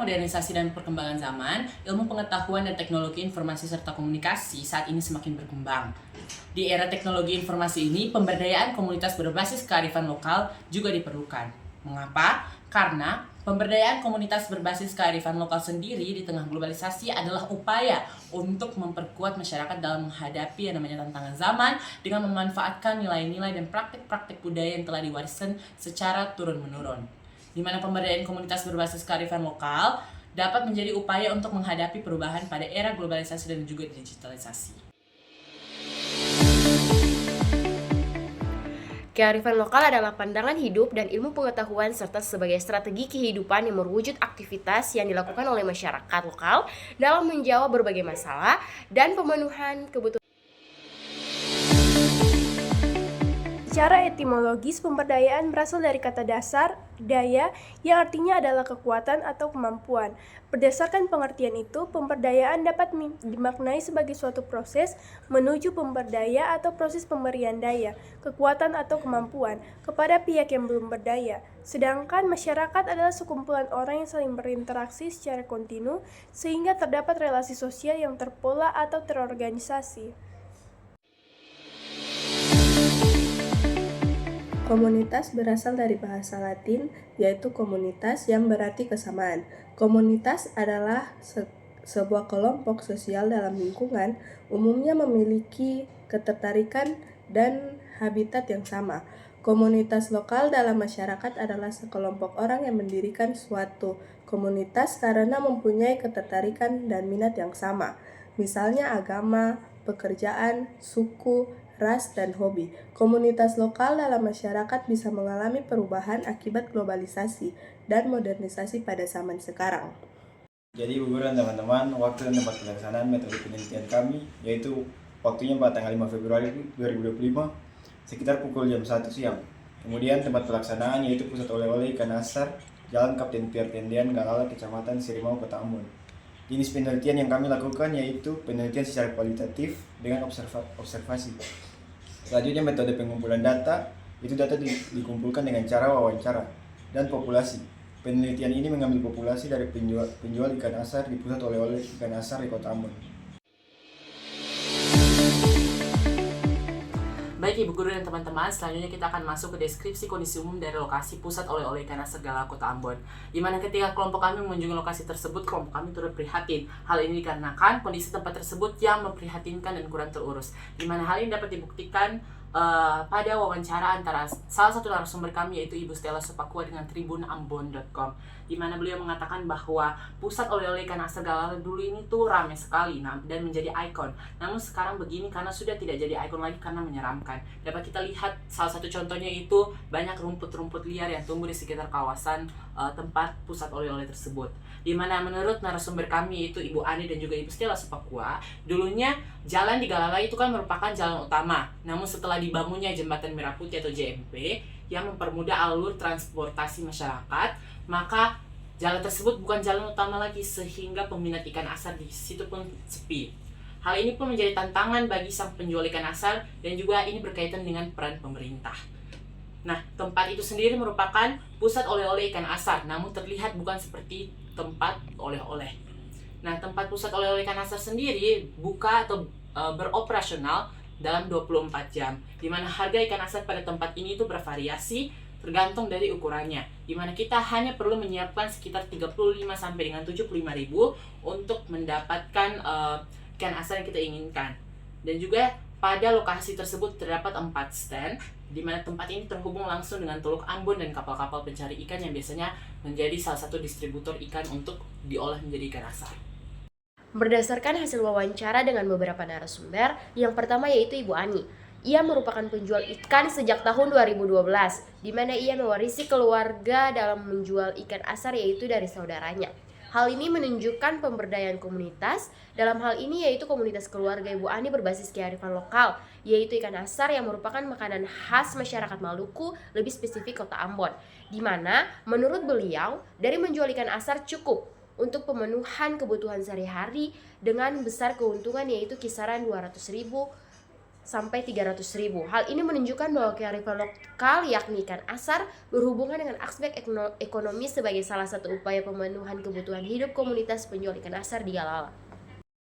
modernisasi dan perkembangan zaman, ilmu pengetahuan dan teknologi informasi serta komunikasi saat ini semakin berkembang. Di era teknologi informasi ini, pemberdayaan komunitas berbasis kearifan lokal juga diperlukan. Mengapa? Karena pemberdayaan komunitas berbasis kearifan lokal sendiri di tengah globalisasi adalah upaya untuk memperkuat masyarakat dalam menghadapi yang namanya tantangan zaman dengan memanfaatkan nilai-nilai dan praktik-praktik budaya yang telah diwariskan secara turun-menurun. Di mana pemberdayaan komunitas berbasis kearifan lokal dapat menjadi upaya untuk menghadapi perubahan pada era globalisasi dan juga digitalisasi. Kearifan lokal adalah pandangan hidup dan ilmu pengetahuan serta sebagai strategi kehidupan yang merwujud aktivitas yang dilakukan oleh masyarakat lokal dalam menjawab berbagai masalah dan pemenuhan kebutuhan. Secara etimologis, pemberdayaan berasal dari kata dasar, daya, yang artinya adalah kekuatan atau kemampuan. Berdasarkan pengertian itu, pemberdayaan dapat dimaknai sebagai suatu proses menuju pemberdaya atau proses pemberian daya, kekuatan atau kemampuan, kepada pihak yang belum berdaya. Sedangkan masyarakat adalah sekumpulan orang yang saling berinteraksi secara kontinu, sehingga terdapat relasi sosial yang terpola atau terorganisasi. Komunitas berasal dari bahasa Latin, yaitu komunitas yang berarti kesamaan. Komunitas adalah sebuah kelompok sosial dalam lingkungan, umumnya memiliki ketertarikan dan habitat yang sama. Komunitas lokal dalam masyarakat adalah sekelompok orang yang mendirikan suatu komunitas karena mempunyai ketertarikan dan minat yang sama. Misalnya agama, pekerjaan, suku, ras, dan hobi. Komunitas lokal dalam masyarakat bisa mengalami perubahan akibat globalisasi dan modernisasi pada zaman sekarang. Jadi Bu Guru dan teman-teman, waktu dan tempat pelaksanaan metode penelitian kami yaitu waktunya pada tanggal 5 Februari 2025 sekitar pukul jam 1 siang. Kemudian tempat pelaksanaan yaitu Pusat Oleh-oleh Ikan Asar, Jalan Kapten Pierre Tendian, Galala, Kecamatan Sirimau, Kota Ambon. Jenis penelitian yang kami lakukan yaitu penelitian secara kualitatif dengan observasi. Selanjutnya metode pengumpulan data, itu data dikumpulkan dengan cara wawancara dan populasi. Penelitian ini mengambil populasi dari penjual ikan asar di Pusat Oleh-oleh Ikan Asar di Kota Ambon. Baik Ibu Guru dan teman-teman, selanjutnya kita akan masuk ke deskripsi kondisi umum dari lokasi Pusat Oleh-oleh Ikan Asar Galala, Kota Ambon. Di mana ketika kelompok kami mengunjungi lokasi tersebut, kelompok kami turut prihatin. Hal ini dikarenakan kondisi tempat tersebut yang memprihatinkan dan kurang terurus. Di mana hal ini dapat dibuktikan pada wawancara antara salah satu narasumber kami yaitu Ibu Stella Supakua dengan tribunambon.com, di mana beliau mengatakan bahwa Pusat Oleh-oleh Ikan Asar Galala dulu ini tuh ramai sekali dan menjadi ikon. Namun sekarang begini karena sudah tidak jadi ikon lagi karena menyeramkan. Dapat kita lihat salah satu contohnya itu banyak rumput-rumput liar yang tumbuh di sekitar kawasan tempat Pusat Oleh-oleh tersebut. Di mana menurut narasumber kami yaitu Ibu Ani dan juga Ibu Stella Supakua, dulunya jalan di Galala itu kan merupakan jalan utama. Namun setelah dibangunnya Jembatan Merah Putih atau JMP yang mempermudah alur transportasi masyarakat, maka jalan tersebut bukan jalan utama lagi sehingga peminat ikan asar di situ pun sepi. Hal ini pun menjadi tantangan bagi sang penjual ikan asar dan juga ini berkaitan dengan peran pemerintah. Nah, tempat itu sendiri merupakan pusat oleh-oleh ikan asar, namun terlihat bukan seperti tempat oleh-oleh. Nah, tempat pusat oleh-oleh ikan asar sendiri buka atau beroperasional dalam 24 jam, di mana harga ikan asar pada tempat ini itu bervariasi tergantung dari ukurannya, di mana kita hanya perlu menyiapkan sekitar 35 sampai dengan 75 ribu untuk mendapatkan ikan asar yang kita inginkan. Dan juga pada lokasi tersebut terdapat 4 stand, di mana tempat ini terhubung langsung dengan Teluk Ambon dan kapal-kapal pencari ikan yang biasanya menjadi salah satu distributor ikan untuk diolah menjadi ikan asar. Berdasarkan hasil wawancara dengan beberapa narasumber, yang pertama yaitu Ibu Ani. Ia merupakan penjual ikan sejak tahun 2012, di mana ia mewarisi keluarga dalam menjual ikan asar yaitu dari saudaranya. Hal ini menunjukkan pemberdayaan komunitas. Dalam hal ini yaitu komunitas keluarga Ibu Ani berbasis kearifan lokal, yaitu ikan asar yang merupakan makanan khas masyarakat Maluku, lebih spesifik Kota Ambon. Di mana menurut beliau, dari menjual ikan asar cukup untuk pemenuhan kebutuhan sehari-hari dengan besar keuntungan yaitu kisaran 200 ribu sampai 300.000. Hal ini menunjukkan bahwa kearifan lokal yakni ikan asar berhubungan dengan aspek ekonomi sebagai salah satu upaya pemenuhan kebutuhan hidup komunitas penjual ikan asar di Galala.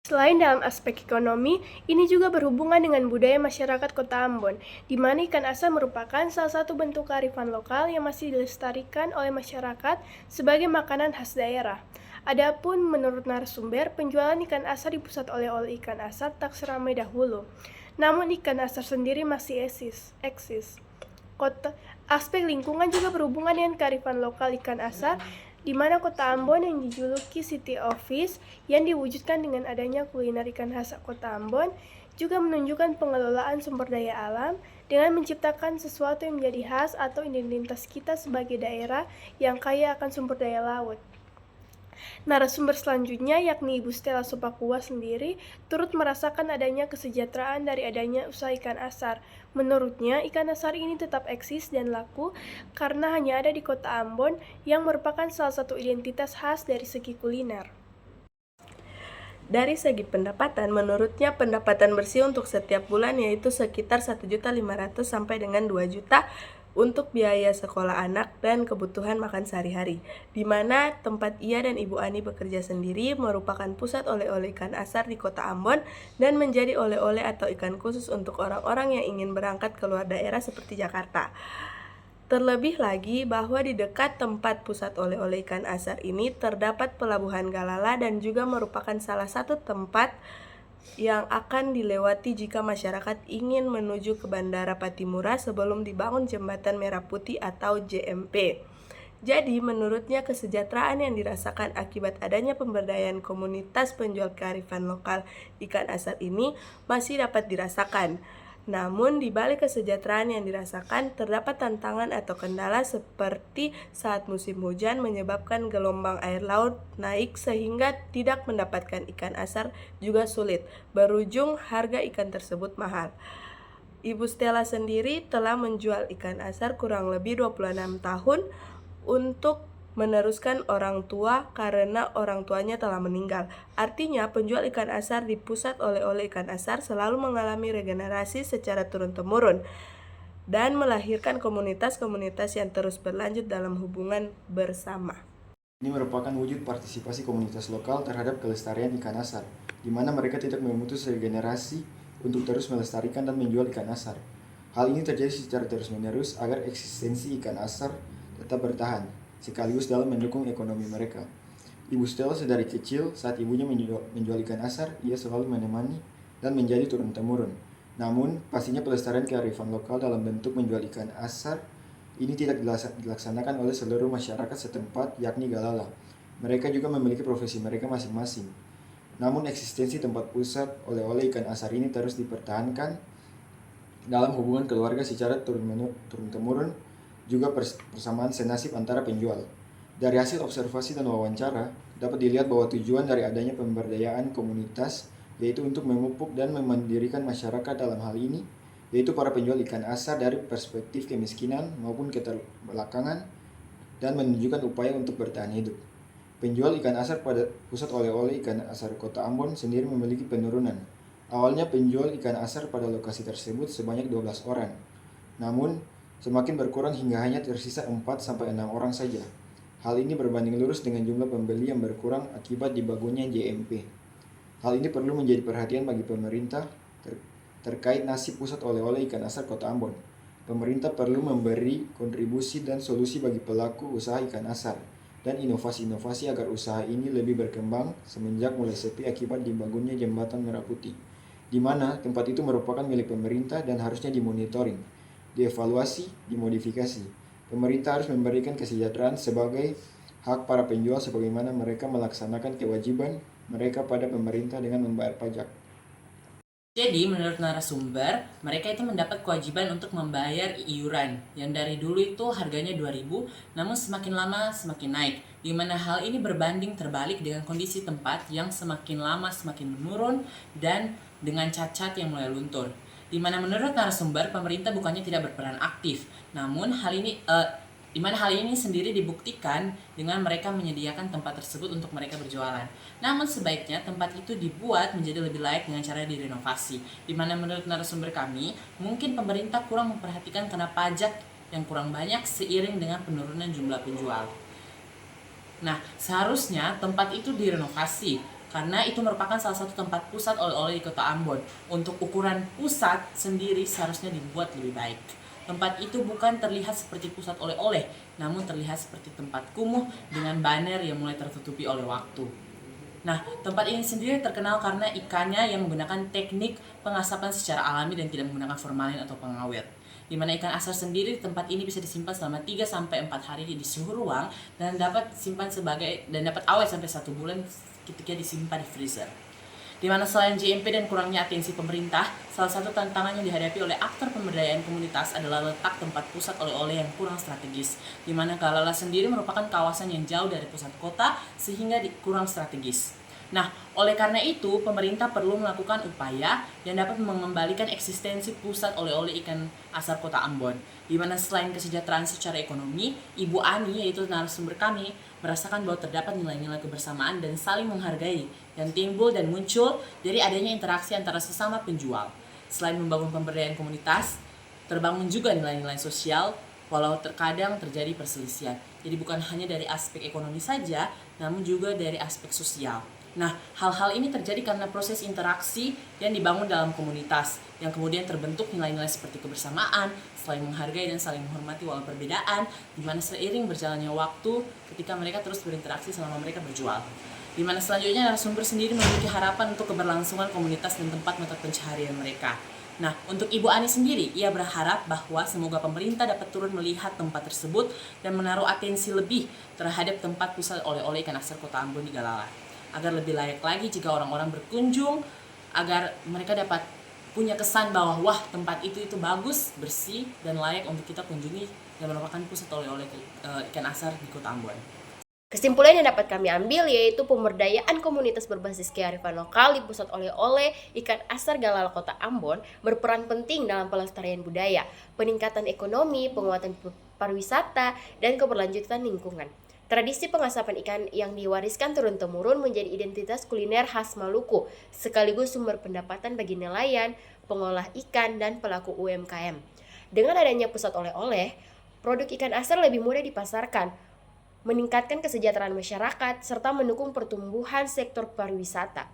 Selain dalam aspek ekonomi, ini juga berhubungan dengan budaya masyarakat Kota Ambon, di mana ikan asar merupakan salah satu bentuk kearifan lokal yang masih dilestarikan oleh masyarakat sebagai makanan khas daerah. Adapun menurut narasumber, penjualan ikan asar di pusat oleh-oleh ikan asar tak seramai dahulu. Namun ikan asar sendiri masih eksis. Aspek lingkungan juga berhubungan dengan kearifan lokal ikan asar, di mana Kota Ambon yang dijuluki City Office yang diwujudkan dengan adanya kuliner ikan khas Kota Ambon juga menunjukkan pengelolaan sumber daya alam dengan menciptakan sesuatu yang menjadi khas atau identitas kita sebagai daerah yang kaya akan sumber daya laut. Narasumber selanjutnya yakni Ibu Stella Sopakua sendiri turut merasakan adanya kesejahteraan dari adanya usaha ikan asar. Menurutnya, ikan asar ini tetap eksis dan laku karena hanya ada di Kota Ambon yang merupakan salah satu identitas khas dari segi kuliner. Dari segi pendapatan, menurutnya pendapatan bersih untuk setiap bulan yaitu sekitar 1.500.000 sampai dengan 2 juta untuk biaya sekolah anak dan kebutuhan makan sehari-hari, di mana tempat ia dan Ibu Ani bekerja sendiri merupakan pusat oleh-oleh ikan asar di Kota Ambon dan menjadi oleh-oleh atau ikan khusus untuk orang-orang yang ingin berangkat keluar daerah seperti Jakarta. Terlebih lagi bahwa di dekat tempat pusat oleh-oleh ikan asar ini terdapat Pelabuhan Galala dan juga merupakan salah satu tempat yang akan dilewati jika masyarakat ingin menuju ke Bandara Patimura sebelum dibangun Jembatan Merah Putih atau JMP. Jadi menurutnya kesejahteraan yang dirasakan akibat adanya pemberdayaan komunitas penjual kearifan lokal ikan asar ini masih dapat dirasakan. Namun di balik kesejahteraan yang dirasakan terdapat tantangan atau kendala seperti saat musim hujan menyebabkan gelombang air laut naik sehingga tidak mendapatkan ikan asar juga sulit, berujung harga ikan tersebut mahal. Ibu Stella sendiri telah menjual ikan asar kurang lebih 26 tahun untuk meneruskan orang tua karena orang tuanya telah meninggal. Artinya penjual ikan asar di pusat oleh-oleh ikan asar selalu mengalami regenerasi secara turun-temurun dan melahirkan komunitas-komunitas yang terus berlanjut dalam hubungan bersama. Ini merupakan wujud partisipasi komunitas lokal terhadap kelestarian ikan asar, di mana mereka tidak memutus regenerasi untuk terus melestarikan dan menjual ikan asar. Hal ini terjadi secara terus-menerus agar eksistensi ikan asar tetap bertahan, sekaligus dalam mendukung ekonomi mereka. Ibu Stella sedari kecil, saat ibunya menjual ikan asar, ia selalu menemani dan menjadi turun-temurun. Namun, pastinya pelestarian kearifan lokal dalam bentuk menjual ikan asar ini tidak dilaksanakan oleh seluruh masyarakat setempat, yakni Galala. Mereka juga memiliki profesi mereka masing-masing. Namun, eksistensi tempat pusat oleh-oleh ikan asar ini terus dipertahankan dalam hubungan keluarga secara turun-temurun, juga persamaan senasib antara penjual. Dari hasil observasi dan wawancara, dapat dilihat bahwa tujuan dari adanya pemberdayaan komunitas yaitu untuk memupuk dan memandirikan masyarakat dalam hal ini, yaitu para penjual ikan asar dari perspektif kemiskinan maupun keterbelakangan dan menunjukkan upaya untuk bertahan hidup. Penjual ikan asar pada pusat oleh-oleh ikan asar Kota Ambon sendiri memiliki penurunan. Awalnya penjual ikan asar pada lokasi tersebut sebanyak 12 orang. Namun, semakin berkurang hingga hanya tersisa 4-6 orang saja. Hal ini berbanding lurus dengan jumlah pembeli yang berkurang akibat dibangunnya JMP. Hal ini perlu menjadi perhatian bagi pemerintah terkait nasib pusat oleh-oleh ikan asar Kota Ambon. Pemerintah perlu memberi kontribusi dan solusi bagi pelaku usaha ikan asar dan inovasi-inovasi agar usaha ini lebih berkembang semenjak mulai sepi akibat dibangunnya Jembatan Merah Putih, di mana tempat itu merupakan milik pemerintah dan harusnya dimonitoring, dievaluasi, dimodifikasi. Pemerintah harus memberikan kesejahteraan sebagai hak para penjual sebagaimana mereka melaksanakan kewajiban mereka pada pemerintah dengan membayar pajak. Jadi menurut narasumber, mereka itu mendapat kewajiban untuk membayar iuran yang dari dulu itu harganya 2.000, namun semakin lama semakin naik. Di mana hal ini berbanding terbalik dengan kondisi tempat yang semakin lama semakin menurun dan dengan cacat yang mulai luntur. Di mana menurut narasumber, pemerintah bukannya tidak berperan aktif, namun hal ini Di mana hal ini sendiri dibuktikan dengan mereka menyediakan tempat tersebut untuk mereka berjualan. Namun sebaiknya tempat itu dibuat menjadi lebih layak dengan cara direnovasi. Di mana menurut narasumber kami, mungkin pemerintah kurang memperhatikan kena pajak yang kurang banyak seiring dengan penurunan jumlah penjual. Nah, seharusnya tempat itu direnovasi karena itu merupakan salah satu tempat pusat oleh-oleh di Kota Ambon. Untuk ukuran pusat sendiri seharusnya dibuat lebih baik. Tempat itu bukan terlihat seperti pusat oleh-oleh, namun terlihat seperti tempat kumuh dengan banner yang mulai tertutupi oleh waktu. Nah, tempat ini sendiri terkenal karena ikannya yang menggunakan teknik pengasapan secara alami dan tidak menggunakan formalin atau pengawet. Di mana ikan asar sendiri di tempat ini bisa disimpan selama 3-4 hari di suhu ruang dan dapat awet sampai 1 bulan ketika disimpan di freezer. Di mana selain JMP dan kurangnya atensi pemerintah, salah satu tantangan yang dihadapi oleh aktor pemberdayaan komunitas adalah letak tempat pusat oleh-oleh yang kurang strategis, di mana Galala sendiri merupakan kawasan yang jauh dari pusat kota sehingga kurang strategis. Nah, oleh karena itu, pemerintah perlu melakukan upaya yang dapat mengembalikan eksistensi pusat oleh-oleh ikan asar Kota Ambon, di mana selain kesejahteraan secara ekonomi, Ibu Ani, yaitu narasumber kami, merasakan bahwa terdapat nilai-nilai kebersamaan dan saling menghargai yang timbul dan muncul dari adanya interaksi antara sesama penjual. Selain membangun pemberdayaan komunitas, terbangun juga nilai-nilai sosial, walau terkadang terjadi perselisihan. Jadi bukan hanya dari aspek ekonomi saja, namun juga dari aspek sosial. Nah, hal-hal ini terjadi karena proses interaksi yang dibangun dalam komunitas, yang kemudian terbentuk nilai-nilai seperti kebersamaan, saling menghargai dan saling menghormati walau perbedaan, di mana seiring berjalannya waktu ketika mereka terus berinteraksi selama mereka berjual. Di mana selanjutnya narasumber sendiri memiliki harapan untuk keberlangsungan komunitas dan tempat mata pencaharian mereka. Nah, untuk Ibu Ani sendiri, ia berharap bahwa semoga pemerintah dapat turun melihat tempat tersebut dan menaruh atensi lebih terhadap tempat pusat oleh-oleh ikan asar Kota Ambon di Galala, agar lebih layak lagi jika orang-orang berkunjung, agar mereka dapat punya kesan bahwa wah, tempat itu bagus, bersih, dan layak untuk kita kunjungi dan merupakan pusat oleh-oleh ikan asar di Kota Ambon. Kesimpulan yang dapat kami ambil yaitu pemberdayaan komunitas berbasis kearifan lokal di pusat oleh-oleh ikan asar Galala Kota Ambon berperan penting dalam pelestarian budaya, peningkatan ekonomi, penguatan pariwisata, dan keberlanjutan lingkungan. Tradisi pengasapan ikan yang diwariskan turun-temurun menjadi identitas kuliner khas Maluku, sekaligus sumber pendapatan bagi nelayan, pengolah ikan, dan pelaku UMKM. Dengan adanya pusat oleh-oleh, produk ikan asar lebih mudah dipasarkan, meningkatkan kesejahteraan masyarakat, serta mendukung pertumbuhan sektor pariwisata.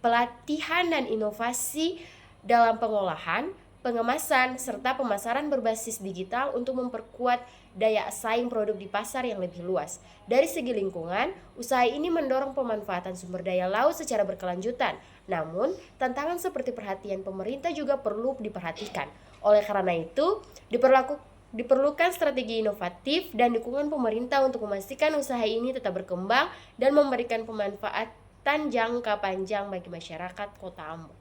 Pelatihan dan inovasi dalam pengolahan, pengemasan, serta pemasaran berbasis digital untuk memperkuat daya saing produk di pasar yang lebih luas. Dari segi lingkungan, usaha ini mendorong pemanfaatan sumber daya laut secara berkelanjutan. Namun, tantangan seperti perhatian pemerintah juga perlu diperhatikan. Oleh karena itu, diperlukan strategi inovatif dan dukungan pemerintah untuk memastikan usaha ini tetap berkembang dan memberikan pemanfaatan jangka panjang bagi masyarakat Kota Ambon.